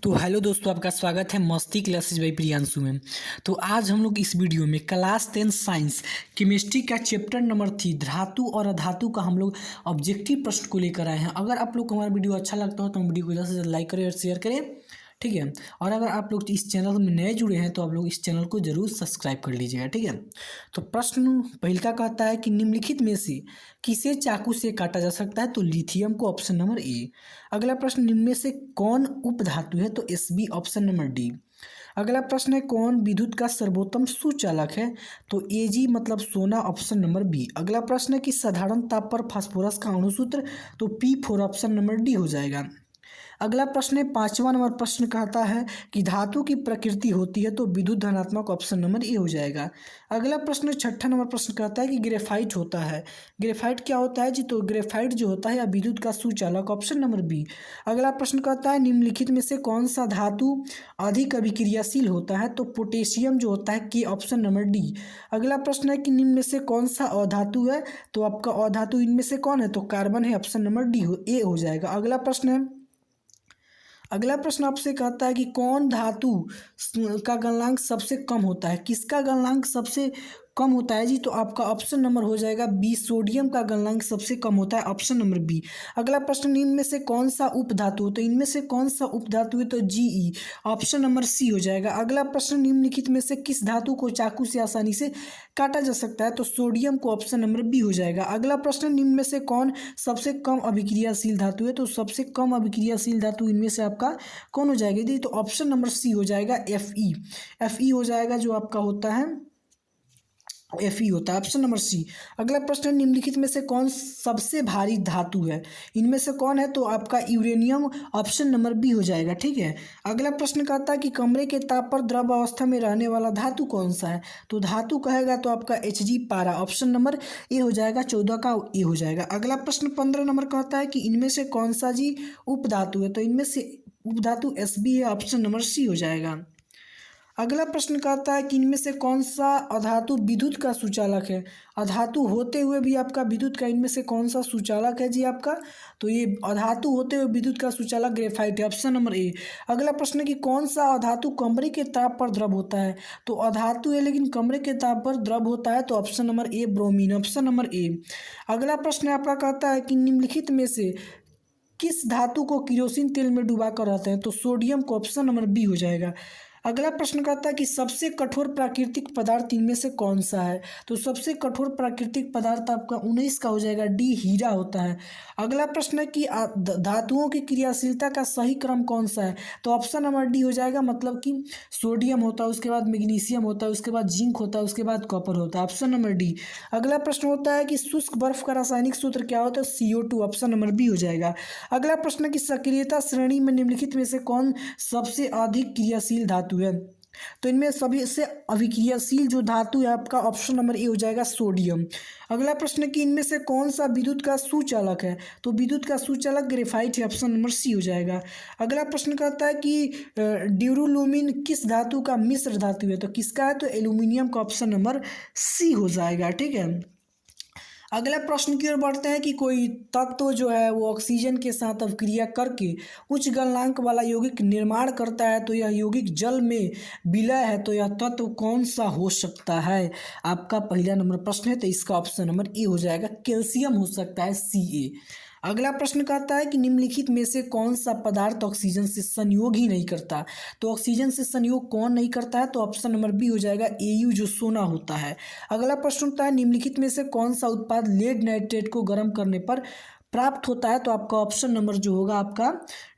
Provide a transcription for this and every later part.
तो हेलो दोस्तों, आपका स्वागत है मस्ती क्लासेज बाई प्रियांशु में। तो आज हम लोग इस वीडियो में क्लास 10 साइंस केमिस्ट्री का चैप्टर नंबर 3 धातु और अधातु का हम लोग ऑब्जेक्टिव प्रश्न को लेकर आए हैं। अगर आप लोग को हमारा वीडियो अच्छा लगता हो तो हम वीडियो को ज़्यादा से ज़्यादा लाइक करें और शेयर करें, ठीक है। और अगर आप लोग इस चैनल में नए जुड़े हैं तो आप लोग इस चैनल को जरूर सब्सक्राइब कर लीजिएगा, ठीक है। तो प्रश्न पहला कहता है कि निम्नलिखित में से किसे चाकू से काटा जा सकता है, तो लिथियम को, ऑप्शन नंबर ए। अगला प्रश्न, निम्न में से कौन उपधातु है, तो एसबी, ऑप्शन नंबर डी। अगला प्रश्न है कौन विद्युत का सर्वोत्तम सुचालक है, तो एजी मतलब सोना, ऑप्शन नंबर बी। अगला प्रश्न है कि साधारण ताप पर फास्फोरस का अणुसूत्र, तो P4, ऑप्शन नंबर डी हो जाएगा। अगला प्रश्न है 5वां नंबर प्रश्न कहता है कि धातु की प्रकृति होती है, तो विद्युत धनात्मक, ऑप्शन नंबर ए हो जाएगा। अगला प्रश्न 6ठा नंबर प्रश्न कहता है कि ग्रेफाइट होता है। ग्रेफाइट क्या होता है जी, तो ग्रेफाइट जो होता है या विद्युत का सुचालक, ऑप्शन नंबर बी। अगला प्रश्न कहता है निम्नलिखित में से कौन सा धातु अधिक अभिक्रियाशील होता है, तो पोटेशियम जो होता है के, ऑप्शन नंबर डी। अगला प्रश्न है कि निम्न में से कौन सा अधातु है, तो आपका अधातु इनमें से कौन है, तो कार्बन है, ऑप्शन नंबर डी ए हो जाएगा। अगला प्रश्न आपसे कहता है कि कौन धातु का गलनांक सबसे कम होता है, किसका गलनांक सबसे कम होता है जी, तो आपका ऑप्शन नंबर हो जाएगा बी, सोडियम का गलनांक सबसे कम होता है, ऑप्शन नंबर बी। अगला प्रश्न, निम्न में से कौन सा उपधातु, तो इनमें से कौन सा उपधातु है, तो जीई, ऑप्शन नंबर सी हो जाएगा। अगला प्रश्न, निम्नलिखित में से किस धातु को चाकू से आसानी से काटा जा सकता है, तो सोडियम को, ऑप्शन नंबर बी हो जाएगा। अगला प्रश्न, निम्न में से कौन सबसे कम अभिक्रियाशील धातु है, तो सबसे कम अभिक्रियाशील धातु इनमें से आपका कौन हो जाएगा दी, तो ऑप्शन नंबर सी हो जाएगा, एफ ई हो जाएगा, जो आपका होता है एफ ई होता है, ऑप्शन नंबर सी। अगला प्रश्न, निम्नलिखित में से कौन सबसे भारी धातु है, इनमें से कौन है, तो आपका यूरेनियम, ऑप्शन नंबर बी हो जाएगा, ठीक है। अगला प्रश्न कहता है कि कमरे के ताप पर द्रव अवस्था में रहने वाला धातु कौन सा है, तो धातु कहेगा तो आपका Hg, पारा, ऑप्शन नंबर ए हो जाएगा, 14 का ए हो जाएगा। अगला प्रश्न 15 नंबर कहता है कि इनमें से कौन सा जी उपधातु है, तो इनमें से उपधातु Sb है, ऑप्शन नंबर सी हो जाएगा। अगला प्रश्न कहता है कि इनमें से कौन सा अधातु विद्युत का सुचालक है, अधातु होते हुए भी आपका विद्युत का इनमें से कौन सा सुचालक है जी आपका, तो ये अधातु होते हुए विद्युत का सुचालक ग्रेफाइट है, ऑप्शन नंबर ए। अगला प्रश्न है कि कौन सा अधातु कमरे के ताप पर द्रव होता है, तो अधातु है लेकिन कमरे के ताप पर द्रव होता है, तो option number A, bromine, option number A. अगला प्रश्न आपका कहता है कि निम्नलिखित में से किस धातु को किरोसिन तेल में डुबा कर रहते हैं, तो सोडियम को, ऑप्शन नंबर बी हो जाएगा। अगला प्रश्न कहता है कि सबसे कठोर प्राकृतिक पदार्थ इनमें से कौन सा है, तो सबसे कठोर प्राकृतिक पदार्थ आपका 19 का हो जाएगा, डी, हीरा होता है। अगला प्रश्न है कि धातुओं की क्रियाशीलता का सही क्रम कौन सा है, तो ऑप्शन नंबर डी हो जाएगा, मतलब कि सोडियम होता है, उसके बाद मैग्नीशियम होता है, उसके बाद जिंक होता है, उसके बाद कॉपर होता है, ऑप्शन नंबर डी। अगला प्रश्न होता है कि शुष्क बर्फ का रासायनिक सूत्र क्या होता है, CO2, ऑप्शन नंबर बी हो जाएगा। अगला प्रश्न की सक्रियता श्रेणी में निम्नलिखित में से कौन सबसे अधिक क्रियाशील धातु है, तो इनमें सभी से अभिक्रियाशील जो धातु है आपका ऑप्शन नंबर ए हो जाएगा, सोडियम। अगला प्रश्न कि इनमें से कौन सा विद्युत का सुचालक है, तो विद्युत का सुचालक ग्रेफाइट है, ऑप्शन नंबर सी हो जाएगा। अगला प्रश्न कहता है कि ड्यूरोलुमिन किस धातु का मिश्र धातु है, तो किसका है, तो एल्यूमिनियम का, ऑप्शन नंबर सी हो जाएगा, ठीक है। अगला प्रश्न की ओर बढ़ते हैं कि कोई तत्व जो है वो ऑक्सीजन के साथ अभिक्रिया करके उच्च गलनांक वाला यौगिक निर्माण करता है, तो यह यौगिक जल में विलय है, तो यह तत्व कौन सा हो सकता है, आपका पहला नंबर प्रश्न है, तो इसका ऑप्शन नंबर ए हो जाएगा, कैल्शियम हो सकता है, Ca। अगला प्रश्न कहता है कि निम्नलिखित में से कौन सा पदार्थ ऑक्सीजन से संयोग ही नहीं करता, तो ऑक्सीजन से संयोग कौन नहीं करता है, तो ऑप्शन नंबर बी हो जाएगा, Au, जो सोना होता है। अगला प्रश्न होता है निम्नलिखित में से कौन सा उत्पाद लेड नाइट्रेट को गर्म करने पर प्राप्त होता है, तो आपका ऑप्शन नंबर जो होगा आपका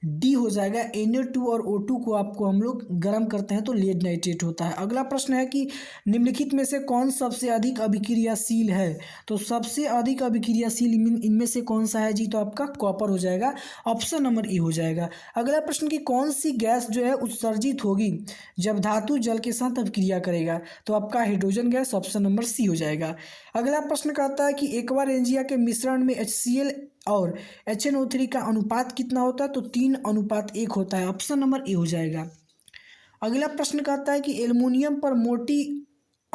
डी हो जाएगा, Na2 और O2 को आपको हम लोग गर्म करते हैं तो लेड नाइट्रेट होता है। अगला प्रश्न है कि निम्नलिखित में से कौन सबसे अधिक अभिक्रियाशील है, तो सबसे अधिक अभिक्रियाशील इनमें से कौन सा है जी, तो आपका कॉपर हो जाएगा, ऑप्शन नंबर ए हो जाएगा। अगला प्रश्न की कौन सी गैस जो है उत्सर्जित होगी जब धातु जल के साथ अभिक्रिया करेगा, तो आपका hydrogen gas, option number C हो जाएगा। अगला प्रश्न कहता है कि एक्वारेंजिया के मिश्रण में HCl और HNO3 का अनुपात कितना होता है, तो 3:1 होता है, ऑप्शन नंबर ए हो जाएगा। अगला प्रश्न कहता है कि एल्युमिनियम पर मोटी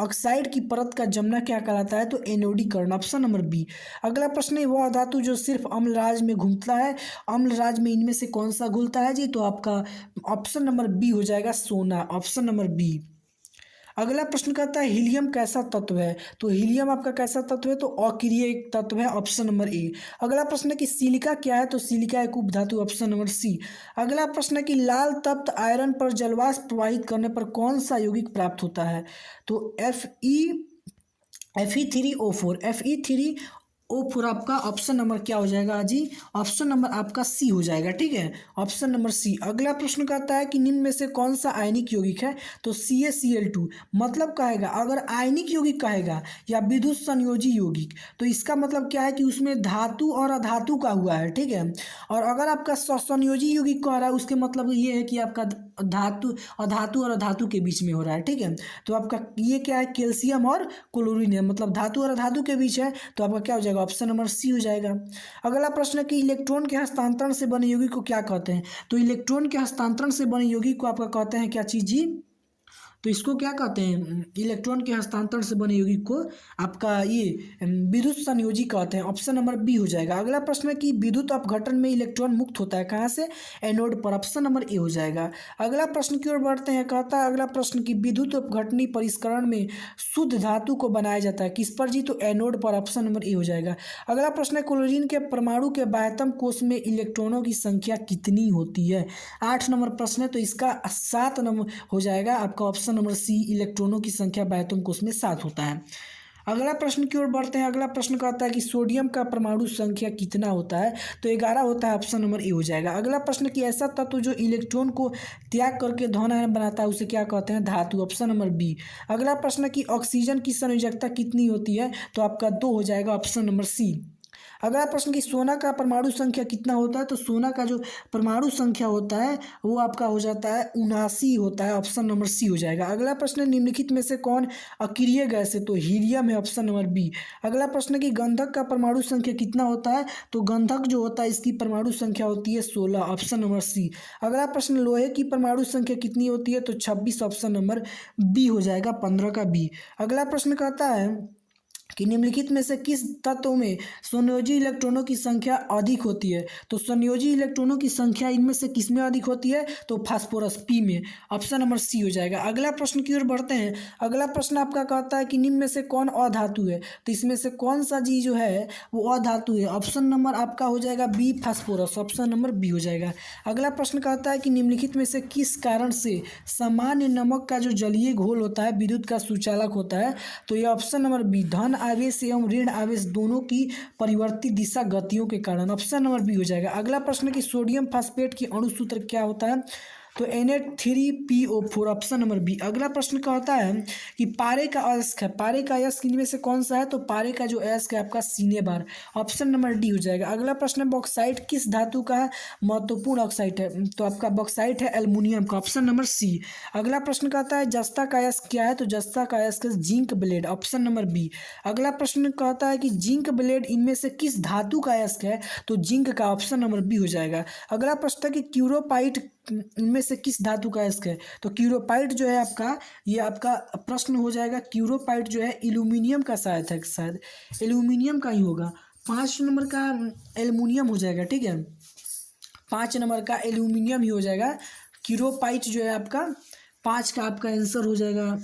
ऑक्साइड की परत का जमना क्या कहलाता है? तो एनोडीकरण, ऑप्शन नंबर बी। अगला प्रश्न है, वह धातु जो सिर्फ अम्ल राज में घूमता है, अम्ल राज में इनमें से कौन सा घुलता है जी? तो आपका ऑप्शन नंबर बी हो जाएगा सोना, ऑप्शन नंबर बी। अगला प्रश्न कहता है हीलियम कैसा तत्व है? तो हीलियम आपका कैसा तत्व है? तो अक्रिय एक तत्व है, ऑप्शन नंबर ए। अगला प्रश्न है कि सिलिका क्या है? तो सिलिका एक उपधातु, ऑप्शन नंबर सी। अगला प्रश्न है कि लाल तप्त आयरन पर जलवाष्प प्रवाहित करने पर कौन सा यौगिक प्राप्त होता है? तो Fe3O4, Fe3O4 आपका ऑप्शन नंबर क्या हो जाएगा जी? ऑप्शन नंबर आपका सी हो जाएगा, ठीक है, ऑप्शन नंबर सी। अगला प्रश्न कहता है कि निम्न में से कौन सा आयनिक यौगिक है? तो CaCl2। मतलब कहेगा, अगर आयनिक यौगिक कहेगा या विद्युत संयोजी यौगिक, तो इसका मतलब क्या है कि उसमें धातु और अधातु का हुआ है, ठीक है। और अगर आपका संयोजी यौगिक कह रहा है, उसके मतलब ये है कि आपका धातु अधातु और अधातु के बीच में हो रहा है, ठीक है। तो आपका ये क्या है? कैल्शियम और क्लोरीन है, मतलब धातु और अधातु के बीच है, तो आपका क्या हो जाएगा? ऑप्शन नंबर सी हो जाएगा। अगला प्रश्न है कि इलेक्ट्रॉन के हस्तांतरण से बने यौगिक को क्या कहते हैं? तो इलेक्ट्रॉन के हस्तांतरण से बने यौगिक को आपका कहते हैं क्या चीज जी? तो इसको क्या कहते हैं? इलेक्ट्रॉन के हस्तांतरण से बने यौगिक को आपका ये विद्युत संयोजी कहते हैं, ऑप्शन नंबर बी हो जाएगा। अगला प्रश्न है कि विद्युत अपघटन में इलेक्ट्रॉन मुक्त होता है कहाँ से? एनोड पर, ऑप्शन नंबर ए हो जाएगा। अगला प्रश्न की ओर बढ़ते हैं, कहता है अगला प्रश्न की विद्युत अपघटनी परिष्करण में शुद्ध धातु को बनाया जाता है किस पर जी? तो एनोड पर, ऑप्शन नंबर ए हो जाएगा। अगला प्रश्न है क्लोरीन के परमाणु के बाह्यतम कोश में इलेक्ट्रॉनों की संख्या कितनी होती है? 8 नंबर प्रश्न है, तो इसका 7 नंबर हो जाएगा आपका ऑप्शन नंबर सी। इलेक्ट्रॉनों की संख्या बाह्यतम कोश में 7 होता है। अगला प्रश्न की ओर बढ़ते हैं। अगला प्रश्न कहता है कि सोडियम का परमाणु संख्या कितना होता है? तो 11 होता है, ऑप्शन नंबर ए हो जाएगा। अगला प्रश्न कि ऐसा तत्व जो इलेक्ट्रॉन को त्याग करके धन आयन बनाता है उसे क्या कहते हैं? धातु, ऑप्शन नंबर बी। अगला प्रश्न कि ऑक्सीजन की संयोजकता कितनी होती है? तो आपका 2 हो जाएगा, ऑप्शन नंबर सी। अगला प्रश्न कि सोना का परमाणु संख्या कितना होता है? तो सोना का जो परमाणु संख्या होता है वो आपका हो जाता है 79 होता है, ऑप्शन नंबर सी हो जाएगा। अगला प्रश्न निम्नलिखित में से कौन अक्रिय गैस है? तो हीलियम है, ऑप्शन नंबर बी। अगला प्रश्न कि गंधक का परमाणु संख्या कितना होता है? तो गंधक जो होता है इसकी परमाणु संख्या होती है 16, ऑप्शन नंबर सी। अगला प्रश्न लोहे की परमाणु संख्या कितनी होती है? तो 26, ऑप्शन नंबर बी हो जाएगा, 15 का बी। अगला प्रश्न कहता है कि निम्नलिखित में से किस तत्व में संयोजी इलेक्ट्रॉनों की संख्या अधिक होती है? तो संयोजी इलेक्ट्रॉनों की संख्या इनमें से किस में अधिक होती है? तो फास्फोरस, पी में, ऑप्शन नंबर सी हो जाएगा। अगला प्रश्न की ओर बढ़ते हैं। अगला प्रश्न आपका कहता है कि निम्न में से कौन अधातु है? तो इसमें से कौन सा जी जो है वो अधातु है? ऑप्शन नंबर आपका हो जाएगा B, phosphorus, option number B हो जाएगा। अगला प्रश्न कहता है कि निम्नलिखित में से किस कारण से सामान्य नमक का जो जलीय घोल होता है विद्युत का सुचालक होता है? तो ये ऑप्शन नंबर बी, धन आवेश एवं ऋण आवेश दोनों की परिवर्तित दिशा गतियों के कारण, ऑप्शन नंबर बी हो जाएगा। अगला प्रश्न कि सोडियम फास्फेट की अणु सूत्र क्या होता है? तो Na3PO4, ऑप्शन नंबर बी। अगला प्रश्न का होता है कि पारे का अयस्क है, पारे का अयस्क इनमें से कौन सा है? तो पारे का जो अयस्क है आपका सीने बार, ऑप्शन नंबर डी हो जाएगा। अगला प्रश्न बॉक्साइट किस धातु का महत्वपूर्ण ऑक्साइड है? तो आपका बॉक्साइट है एल्युमिनियम का, ऑप्शन नंबर सी। अगला प्रश्न कहता है जस्ता का अयस्क क्या है? तो जस्ता का अयस्क zinc blende, option number B. अगला प्रश्न कहता है कि जिंक ब्लेड इनमें से किस धातु का अयस्क है? तो जिंक का, ऑप्शन नंबर बी हो जाएगा। अगला प्रश्न है कि क्यूरोपाइट इनमें से किस धातु का अयस्क है? तो क्यूरोपाइट जो है आपका, ये आपका प्रश्न हो जाएगा, क्यूरोपाइट जो है एल्यूमिनियम का शायद एल्यूमिनियम का ही होगा। 5 नंबर का एल्युमिनियम हो जाएगा, ठीक है, 5 नंबर का एल्यूमिनियम ही हो जाएगा। क्यूरोपाइट जो है आपका 5 का आपका आंसर हो जाएगा,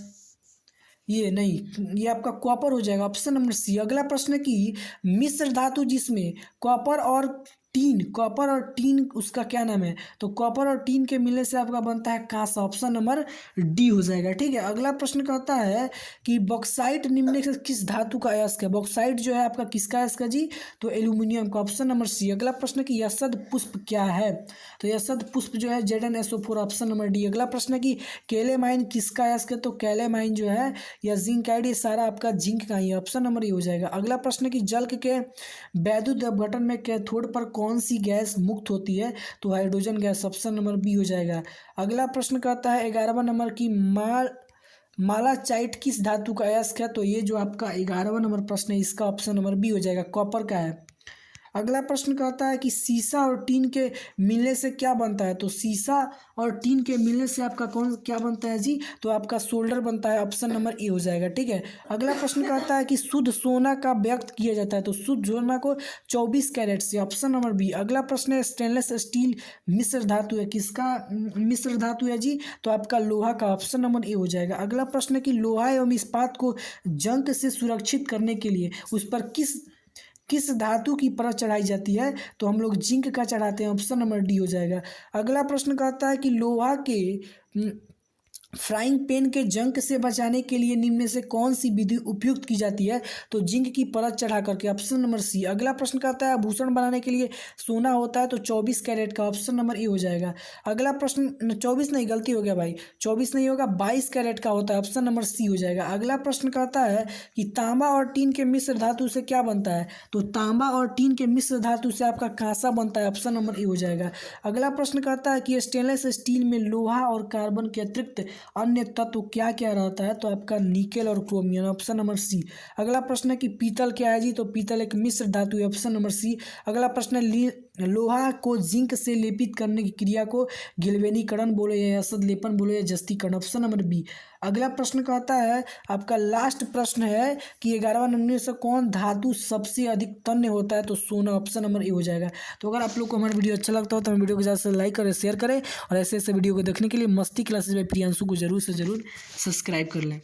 ये नहीं, ये आपका कॉपर हो जाएगा, ऑप्शन नंबर सी। अगला प्रश्न है कि मिश्र धातु जिसमें कॉपर और टीन उसका क्या नाम है? तो कॉपर और टीन के मिलने से आपका बनता है कांसा, ऑप्शन नंबर डी हो जाएगा, ठीक है। अगला प्रश्न कहता है कि बॉक्साइट निम्नलिखित से किस धातु का अयस्क है? बॉक्साइट जो है आपका किसका अयस्क है जी? तो एल्यूमिनियम का, ऑप्शन नंबर सी। अगला प्रश्न कि यशद पुष्प क्या है? तो यशद पुष्प जो है ZnSO4, ऑप्शन नंबर डी। अगला प्रश्न है कि कैलेमाइन किसका अयस्क है? तो कैलेमाइन जो है या जिंकाइड, ये सारा आपका जिंक का ही है, ऑप्शन नंबर ए हो जाएगा। अगला प्रश्न कि जल के वैद्युत अपघटन में कैथोड पर कौन सी गैस मुक्त होती है? तो hydrogen gas, option number B हो जाएगा। अगला प्रश्न कहता है 11वां नंबर की मालाचाइट किस धातु का अयस्क है? तो ये जो आपका 11वां नंबर प्रश्न है इसका ऑप्शन नंबर बी हो जाएगा, कॉपर का है। अगला प्रश्न कहता है कि सीसा और टीन के मिलने से क्या बनता है, तो सीसा और टीन के मिलने से आपका कौन क्या बनता है जी, तो आपका सोल्डर बनता है। ऑप्शन नंबर ए हो जाएगा, ठीक है। अगला प्रश्न कहता है कि शुद्ध सोना का व्यक्त किया जाता है, तो शुद्ध सोना को 24 कैरेट से। Option number B. अगला प्रश्न है स्टेनलेस स्टील मिश्र धातु है, किसका मिश्र धातु है जी, तो आपका लोहा का। ऑप्शन नंबर ए हो जाएगा। अगला प्रश्न है कि लोहा एवं इस्पात को जंग से सुरक्षित करने के लिए उस पर किस धातु की परत चढ़ाई जाती है, तो हम लोग जिंक का चढ़ाते हैं। ऑप्शन नंबर डी हो जाएगा। अगला प्रश्न कहता है कि लोहा के फ्राइंग पैन के जंग से बचाने के लिए निम्न में से कौन सी विधि उपयुक्त की जाती है, तो जिंक की परत चढ़ा करके। Option number C. अगला प्रश्न कहता है आभूषण बनाने के लिए सोना होता है, तो 24 कैरेट का। ऑप्शन नंबर ए हो जाएगा। अगला प्रश्न 24 नहीं, गलती हो गया भाई, 24 नहीं होगा, 22 कैरेट का होता है। ऑप्शन नंबर सी हो जाएगा। अगला प्रश्न कहता है कि तांबा और टीन के मिश्र धातु से क्या बनता है, तो तांबा और टीन के मिश्र धातु से आपका कांसा बनता है। ऑप्शन नंबर ए हो जाएगा। अगला प्रश्न कहता है कि स्टेनलेस स्टील में लोहा और कार्बन के अतिरिक्त अन्य तत्व क्या क्या रहता है, तो आपका निकेल और क्रोमियम। Option number C. अगला प्रश्न है कि पीतल क्या है जी, तो पीतल एक मिश्र धातु है। Option number C. अगला प्रश्न है लोहा को जिंक से लेपित करने की क्रिया को गिलवेनीकरण बोले या असद लेपन बोले या जस्तीकरण। Option number B. अगला प्रश्न कहता है आपका लास्ट प्रश्न है कि 11वां निम्न से कौन धातु सबसे अधिक तन्य होता है, तो सोना। ऑप्शन नंबर ए हो जाएगा। तो अगर आप लोग को हमारा वीडियो अच्छा लगता हो तो हमारे वीडियो को ज़्यादा से लाइक करें, शेयर करें, और ऐसे ऐसे वीडियो को देखने के लिए मस्ती क्लासेस में प्रियांशु को जरूर से जरूर सब्सक्राइब कर लें।